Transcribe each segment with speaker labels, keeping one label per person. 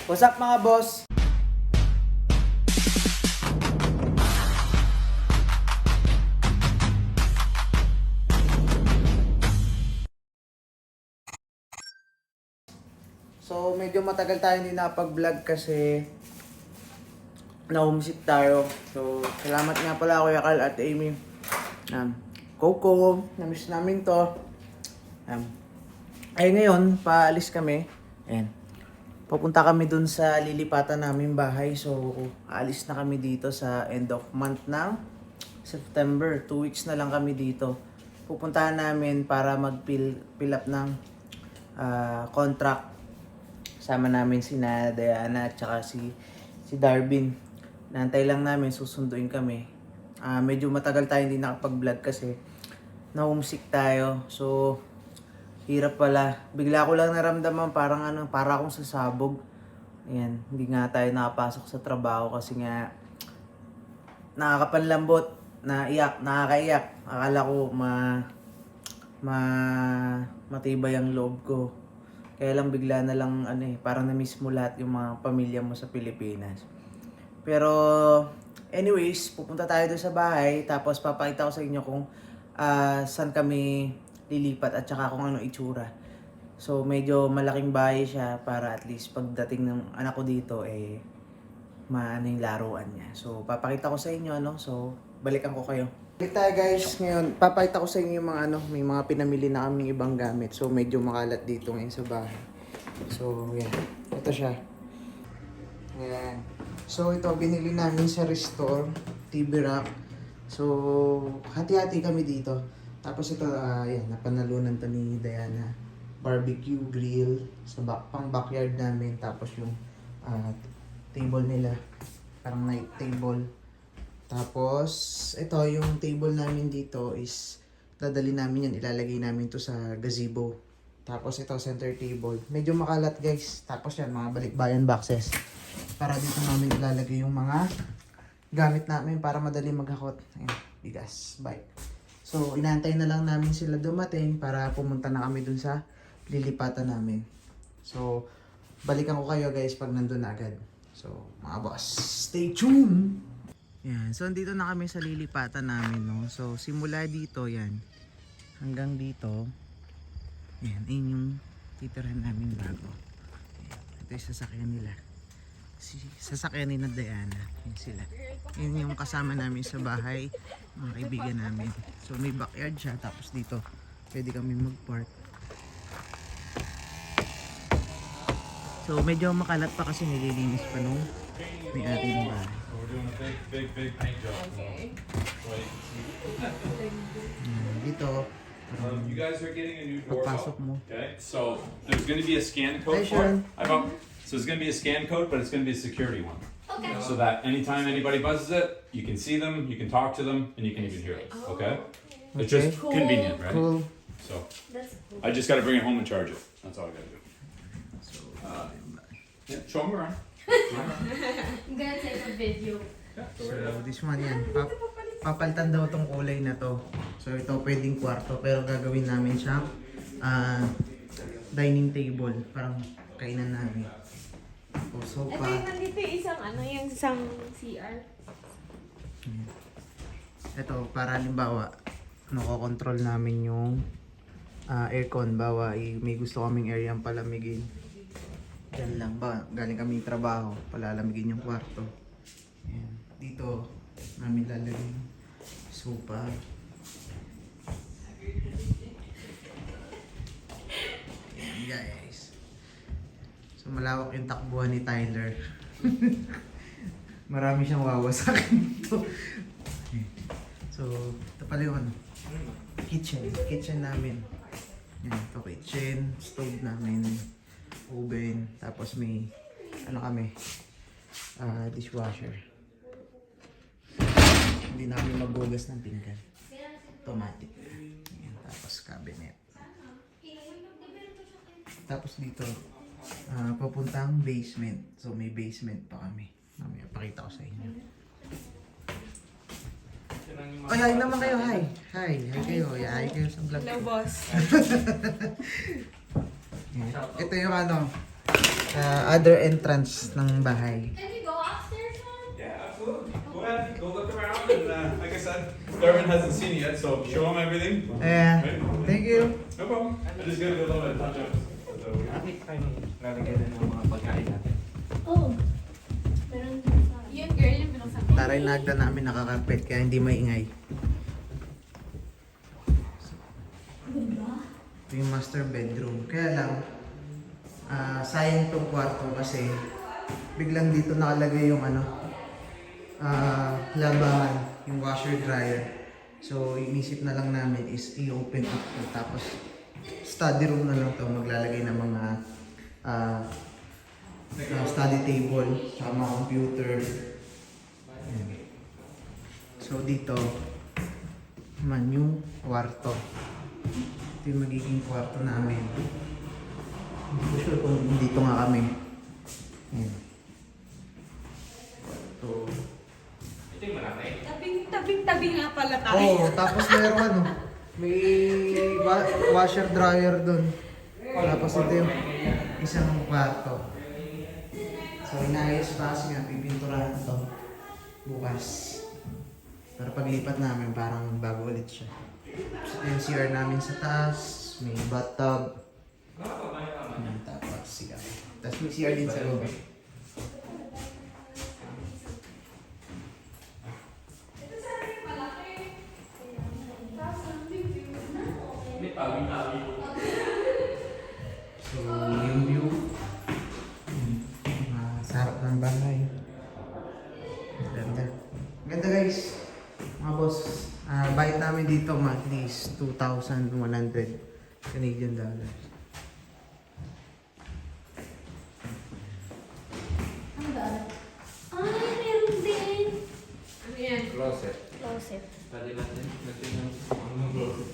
Speaker 1: What's up mga boss? So medyo matagal tayo hindi nakapag-vlog kasi na-homesick tayo. So salamat nga pala Kuya Carl at Amy. Coco, na-miss namin to. Ay ngayon, paalis kami. Ayan. Pupunta kami dun sa lilipatan namin bahay. So, aalis na kami dito sa end of month ng September. 2 weeks na lang kami dito. Pupuntahan namin para mag-fill up ng contract. Sama namin si Diana at saka si Darwin. Nantay lang namin, susunduin kami. Medyo matagal tayo hindi nakapag-vlog kasi na-homesick tayo. So, hirap pala. Bigla ko lang naramdaman para akong sasabog. Ayan, hindi nga tayo nakapasok sa trabaho kasi nga nakakapanlambot, nakakaiyak. Akala ko matibay ang loob ko. Kaya lang bigla na lang parang na-miss mo lahat yung mga pamilya mo sa Pilipinas. Pero anyways, pupunta tayo doon sa bahay tapos papakita ko sa inyo kung saan kami lilipat at saka kung ano itsura. So medyo malaking bahay siya para at least pagdating ng anak ko dito maano yung laruan niya. So papakita ko sa inyo so balikan ko kayo. Balik tayo guys ngayon. Papakita ko sa inyo yung mga may mga pinamili na kaming ibang gamit. So medyo makalat dito ngayon sa bahay. So yan. Ito siya. Yan. So ito binili namin sa restore, TV rack. So hati-hati kami dito. Tapos ito yan, napanalunan to ni Diana. Barbecue grill sa pang backyard namin. Tapos yung table nila, parang night table. Tapos ito yung table namin dito is dadali namin yan, ilalagay namin to sa gazebo. Tapos ito center table. Medyo makalat guys. Tapos yan mga balikbayan boxes. Para dito namin ilalagay yung mga gamit namin para madali maghakot. Ayan, bigas, bike. So inaantay na lang namin sila dumating para pumunta na kami dun sa lilipatan namin. So balikan ko kayo guys pag nandun na agad. So mga boss, stay tuned! Yan, so dito na kami sa lilipatan namin So simula dito yan hanggang dito. Yan, ayun yung titirahan namin bago. Yan, ito yung sasakyan nila. Sasakyan ni Diana. Yan sila. Yan yung kasama namin sa bahay, mga kaibigan namin. So may backyard siya, tapos dito pwede kami mag-park. So medyo makalat pa kasi nililinis pa nung may ating bahay.
Speaker 2: Big paint job.
Speaker 1: Dito,
Speaker 2: You guys are getting a new door.
Speaker 1: pagpasok mo.
Speaker 2: Okay, so there's going to be a scan code
Speaker 1: Hi,
Speaker 2: for it.
Speaker 1: Sharon.
Speaker 2: So it's going to be a scan code, but it's going to be a security one.
Speaker 3: Okay.
Speaker 2: So that anytime anybody buzzes it, you can see them, you can talk to them, and you can even hear them. Okay? It's just
Speaker 3: Cool.
Speaker 2: convenient, right?
Speaker 1: Cool.
Speaker 2: So
Speaker 3: That's cool.
Speaker 2: I just got to bring it home and charge it. That's all I got to do.
Speaker 1: So,
Speaker 2: Yeah, show them around.
Speaker 3: I'm gonna take a video.
Speaker 1: so this one yan. Papalitan daw tong kulay na to. So ito pwedeng kwarto pero gagawin namin siyang dining table. Parang kainan namin. O
Speaker 4: Ito
Speaker 1: sofa.
Speaker 4: yung nandito yung isang CR.
Speaker 1: Ito para halimbawa nakokontrol namin yung aircon. Bawa may gusto kaming area ang palamigin. Yan lang ba? Galing kami trabaho. Palalamigin yung kwarto. Ayan. Dito namin lalagay yung sofa. Ayan guys. So malawak yung takbuhan ni Tyler. Marami siyang wawasakin dito. So ito pala yung kitchen namin. Yan, ito kitchen, stove namin, oven, tapos may kami, dishwasher. Hindi namin maghugas ng pinggan. Automatic. Ayan, tapos cabinet. Tapos dito, papuntang basement. So may basement pa kami. Mamaya pakita ko sa inyo. Ay, hi naman kayo, hi. Hi kayo. Hi kayo sa vlog.
Speaker 4: Hello, boss.
Speaker 1: Ito yung Other entrance ng bahay.
Speaker 3: Can you go upstairs, Mom?
Speaker 2: Yeah, absolutely. Go ahead, go look around, and like I said, Darwin hasn't seen it yet, so show him everything.
Speaker 1: Ayan. Thank you.
Speaker 2: No problem. I just gotta do a little bit of touch up. So,
Speaker 5: Bakit tayo lalagyan na ng mga pagkain natin?
Speaker 3: Oh. Meron din sa... Yun, girl, yung binuksan ko.
Speaker 1: Taray nagda namin nakakarpet kaya hindi maingay. Ito yung master bedroom. Kaya lang, sayang tong kwarto kasi biglang dito nakalagay yung labahan, yung washer dryer. So, inisip na lang namin is i-open up to. Tapos, study room na lang to. Maglalagay ng mga study table, saka mga computer. Ayan. So, dito, naman yung kwarto. Ito yung magiging kwarto namin. Hindi ko sure kung dito nga kami. Ayan. Kwarto.
Speaker 5: Ito yung malaki.
Speaker 4: Tabi nga pala tayo.
Speaker 1: Oo, tapos meron may washer dryer dun. Tapos ito yung isang kwarto. So inayos pa kasi nga pipinturahan to bukas. Para paglipat namin parang bago ulit siya. So ito yung CR namin sa taas, may bathtub. Tapos CR. Tapos may CR din sa loob. So, yung view. Sarap ng bahay. Ganda. Ganda guys. Mga boss. Bayad namin dito at least 2,100 Canadian dollars.
Speaker 3: Ang daan. Ay, meron din.
Speaker 4: Ano yan?
Speaker 5: Closet.
Speaker 3: Closet.
Speaker 5: Pwede natin ng closet.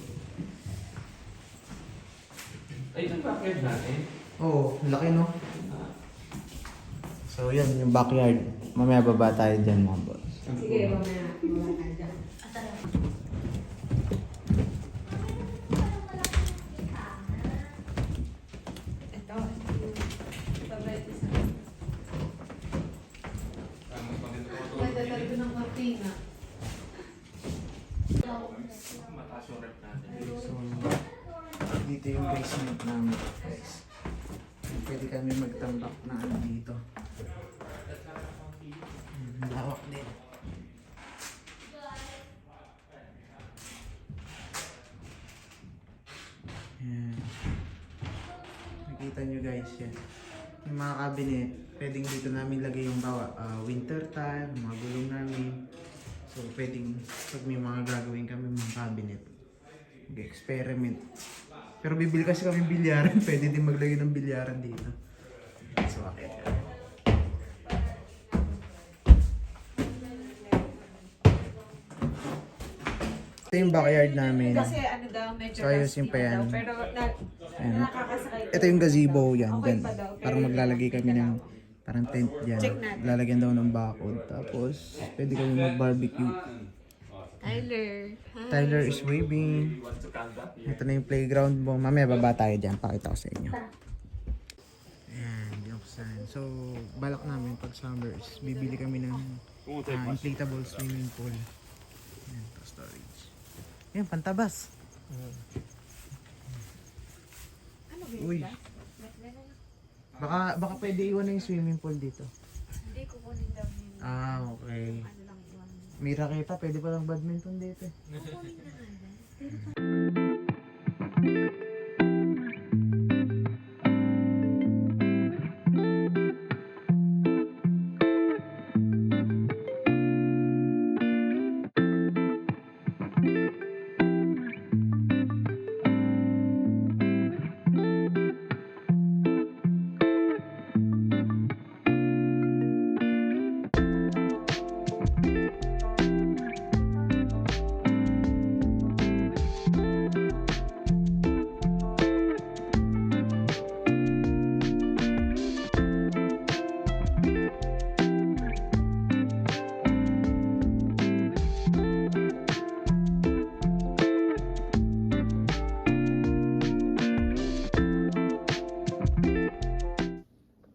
Speaker 5: Ay, ito backyard natin.
Speaker 1: Oo, laki no? So yan, yung backyard. Mamaya baba tayo dyan mga boss.
Speaker 4: Sige, mamaya. Mamaya ka dyan.
Speaker 3: Tara.
Speaker 4: Ito. Favorite isa.
Speaker 5: Mas maganda ito.
Speaker 4: Ganda talaga ng kortina.
Speaker 5: Mataas yung rep natin.
Speaker 1: So, dito yung basement namin guys. Pwede kami magtambak na dito. Lawak din. Yan. Nakita nyo guys yan. Yung mga cabinet, pwedeng dito namin lagay yung winter time, mga gulong namin. So pwedeng pag may mga gagawin kami mga cabinet, mag-experiment. Pero bibili kasi kami bilyaran, pwede din maglagay ng bilyaran dito. So okay. Ito yung backyard namin.
Speaker 4: Kasi ano daw, medyo
Speaker 1: So, ayusin pa
Speaker 4: rusty
Speaker 1: yan.
Speaker 4: daw, pero
Speaker 1: Ayan.
Speaker 4: nakakasakay.
Speaker 1: Ito yung gazebo yan.
Speaker 4: Okay
Speaker 1: Dyan.
Speaker 4: pa daw, pero
Speaker 1: Parang maglalagay kami ng parang tent dyan.
Speaker 4: Check natin.
Speaker 1: Lalagyan daw ng bakod. Tapos, pwede kami mag-barbecue.
Speaker 4: Tyler.
Speaker 1: Tyler is waving.
Speaker 5: Want to count that?
Speaker 1: Ito na yung playground mo. Mamaya baba tayo dyan. Pakita ko sa inyo. Ayan, binuksan. So, balak namin pag summer is bibili kami ng inflatable swimming pool. Ayan, to storage. Ayan, pantabas.
Speaker 4: Ano ba
Speaker 1: Uy. Baka pwede iwan na yung swimming pool dito.
Speaker 4: Hindi ko kunin daw yun.
Speaker 1: Okay.
Speaker 4: Ano lang iwan.
Speaker 1: May raketa, pwede pa lang badminton dito.
Speaker 4: Kukunin na nga yan.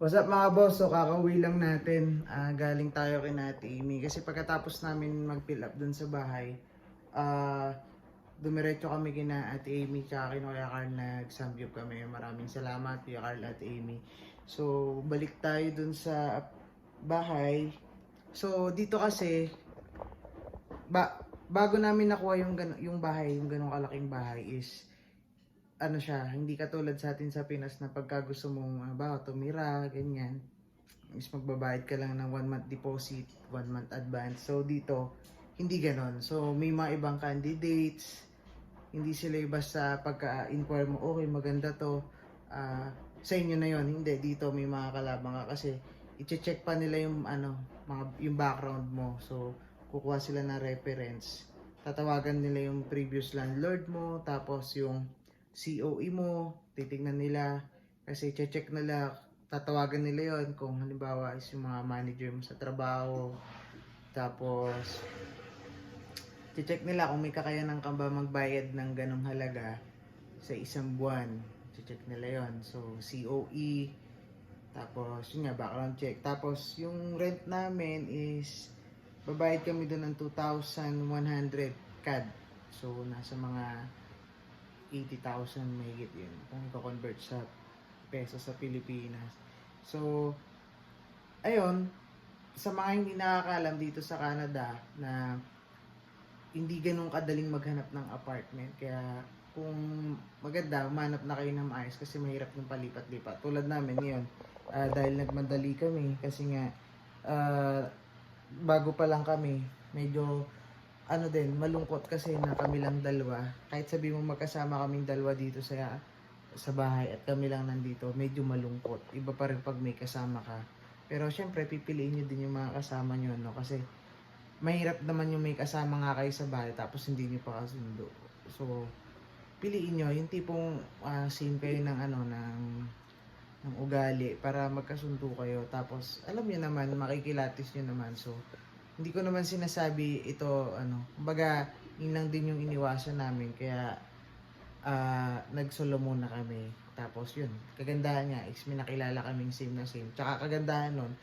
Speaker 1: What's up mga boss? So kakauwi lang natin. Galing tayo kay Ate Amy. Kasi pagkatapos namin mag-fill up dun sa bahay, dumiretso kami kina Ate Amy tsaka kina Kuya Carl, nag-samgyup kami. Maraming salamat Kuya Carl at Amy. So balik tayo dun sa bahay. So dito kasi bago namin nakuha yung bahay, yung ganong kalaking bahay is ano siya, hindi katulad sa atin sa Pinas na pagka gusto mong tumira, ganyan, is magbabayad ka lang ng 1 month deposit, 1 month advance. So dito, hindi ganon. So may mga ibang candidates, hindi sila basta pagka-inquire mo, okay, maganda to, sa inyo na yon. Hindi, dito may mga kalabang ka kasi i-check pa nila yung yung background mo. So kukuha sila ng reference, tatawagan nila yung previous landlord mo, tapos yung COE mo, titignan nila kasi check nila, tatawagan nila yon kung halimbawa is yung mga manager mo sa trabaho, tapos check nila kung may kakayanan ka ba magbayad ng ganong halaga sa isang buwan, check nila yon. So COE, tapos yun nga, background check, tapos yung rent namin is babayad kami doon ng 2,100 CAD, so nasa mga 80,000 mahigit yun kung i-convert sa peso sa Pilipinas. So ayun, sa mga hindi nakakaalam dito sa Canada na hindi ganun kadaling maghanap ng apartment, kaya kung maganda, humanap na kayo ng maayos kasi mahirap ng palipat-lipat. Tulad namin ngayon, dahil nagmadali kami kasi nga bago pa lang kami, medyo malungkot kasi na kami lang dalawa. Kahit sabi mo magkasama kaming dalawa dito sa bahay at kami lang nandito, medyo malungkot. Iba pa rin pag may kasama ka. Pero syempre, pipiliin nyo din yung mga kasama nyo, no? Kasi mahirap naman yung may kasama nga kayo sa bahay tapos hindi nyo pa kasundo. So, piliin nyo yung tipong same kayo ng ugali para magkasundo kayo. Tapos, alam nyo naman, makikilatis nyo naman. So, hindi ko naman sinasabi ito, kumbaga, yun lang din yung iniwasan namin, kaya nagsolo muna kami. Tapos yun, kagandahan niya is may nakilala kaming same na same. Tsaka kagandahan nun,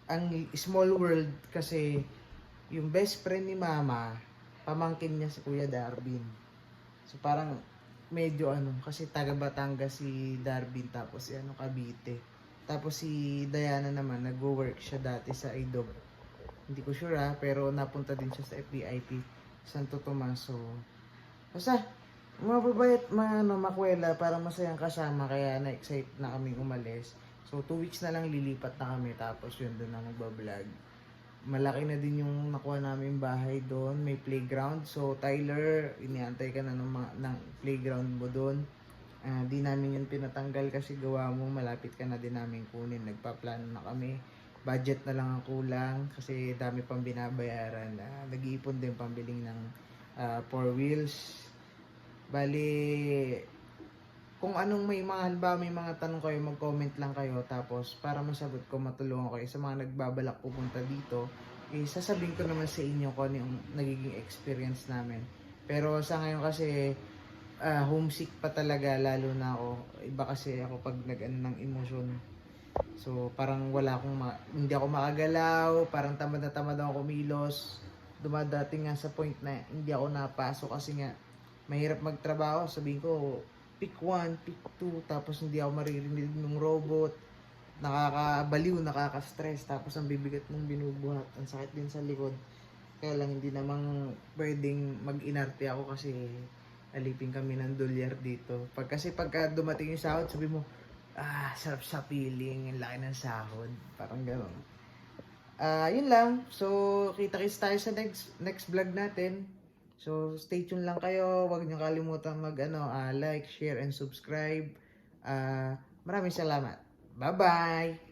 Speaker 1: ang small world kasi yung best friend ni Mama, pamangkin niya si Kuya Darwin. So parang medyo kasi taga Batangas si Darwin, tapos si Cavite. Tapos si Diana naman, nag-work siya dati sa IDOB. Hindi ko sure pero napunta din siya sa FBIP, Santo Tomaso. Basta, mababayat makwela para masayang kasama, kaya na-excite na kaming umalis. So 2 weeks na lang lilipat na kami, tapos yun doon na magbablog. Malaki na din yung nakuha namin bahay doon, may playground. So Tyler, iniantay ka na ng playground mo doon. Di namin yun pinatanggal kasi gawa mo malapit ka na din namin kunin. Nagpaplano na kami, budget na lang ang kulang kasi dami pang binabayaran. Nag-iipon din pambiling ng 4 wheels. Bali, kung anong may mga tanong kayo, mag-comment lang kayo, tapos para masagot ko, matulungan kayo sa mga nagbabalak pupunta dito, sasabihin ko naman sa inyo kung ano yung nagiging experience namin. Pero sa ngayon kasi homesick pa talaga, lalo na ako. Iba kasi ako pag ng emosyon. So parang hindi ako makagalaw, parang tamad na tamad ako kumilos. Dumadating nga sa point na hindi ako napasok kasi nga mahirap magtrabaho. Sabihin ko, pick 1, pick 2, tapos hindi ako maririnig ng robot. Nakakabaliw, nakaka-stress, tapos ang bibigat mong binubuhat. Ang sakit din sa likod. Kaya lang hindi namang pwedeng mag-inarte ako kasi alipin kami ng dolyar dito. Pagka dumating yung sahod, sabi mo, sarap sa feeling, yung laki ng sahod. Parang gano'n. Yun lang. So, kita-kits tayo sa next vlog natin. So, stay tuned lang kayo. Huwag niyo kalimutan like, share, and subscribe. Maraming salamat. Bye-bye!